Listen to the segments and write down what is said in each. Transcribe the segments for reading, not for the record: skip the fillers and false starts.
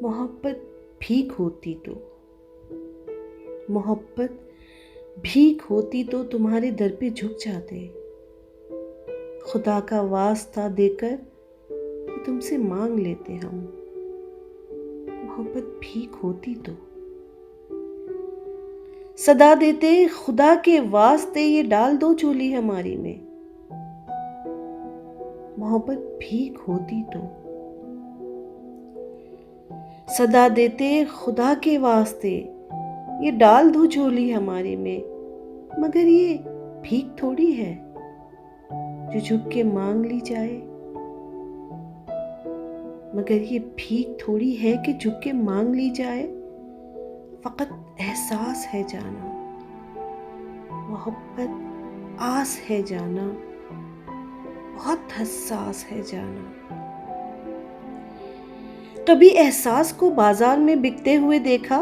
मोहब्बत भीख होती तो, मोहब्बत भीख होती तो तुम्हारे दर पे झुक जाते, खुदा का वास्ता देकर कि तुमसे मांग लेते हम। मोहब्बत भीख होती तो सदा देते, खुदा के वास्ते ये डाल दो चोली हमारी में। मोहब्बत भीख होती तो सदा देते, खुदा के वास्ते ये डाल दो झोली हमारी में। मगर ये भीख थोड़ी है जो झुक के मांग ली जाए, मगर ये भीख थोड़ी है कि झुक के मांग ली जाए। फकत एहसास है जाना, मोहब्बत आस है जाना, बहुत हसास है जाना। कभी एहसास को बाजार में बिकते हुए देखा,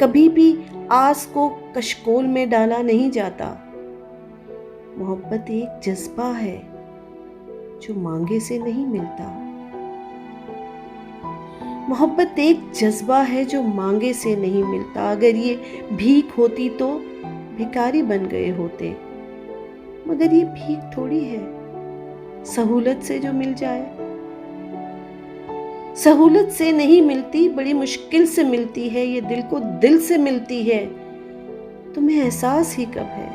कभी भी आस को कशकोल में डाला नहीं जाता। मोहब्बत एक जज्बा है जो मांगे से नहीं मिलता। मोहब्बत एक जज्बा है जो मांगे से नहीं मिलता। अगर ये भीख होती तो भिखारी बन गए होते, मगर ये भीख थोड़ी है सहूलत से जो मिल जाए। सहूलत से नहीं मिलती, बड़ी मुश्किल से मिलती है, ये दिल को दिल से मिलती है। तुम्हें एहसास ही कब है,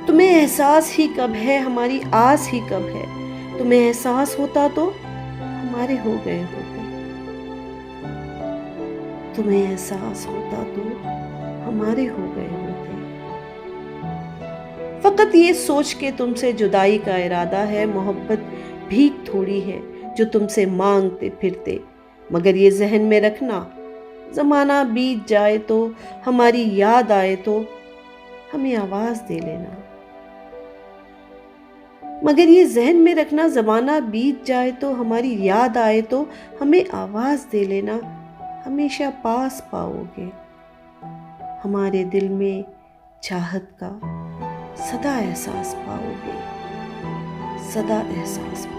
तुम्हें एहसास ही कब है, हमारी आस ही कब है। तुम्हें एहसास होता तो हमारे हो गए होते, तुम्हें एहसास होता तो हमारे हो गए होते। फकत ये सोच के तुमसे जुदाई का इरादा है। मोहब्बत भीख थोड़ी है जो तुमसे मांगते फिरते, मगर ये जहन में रखना, जमाना बीत जाए तो, हमारी याद आए तो हमें आवाज दे लेना। मगर ये जहन में रखना, जमाना बीत जाए तो, हमारी याद आए तो हमें आवाज दे लेना। हमेशा पास पाओगे, हमारे दिल में चाहत का सदा एहसास पाओगे, सदा एहसास पाओगे।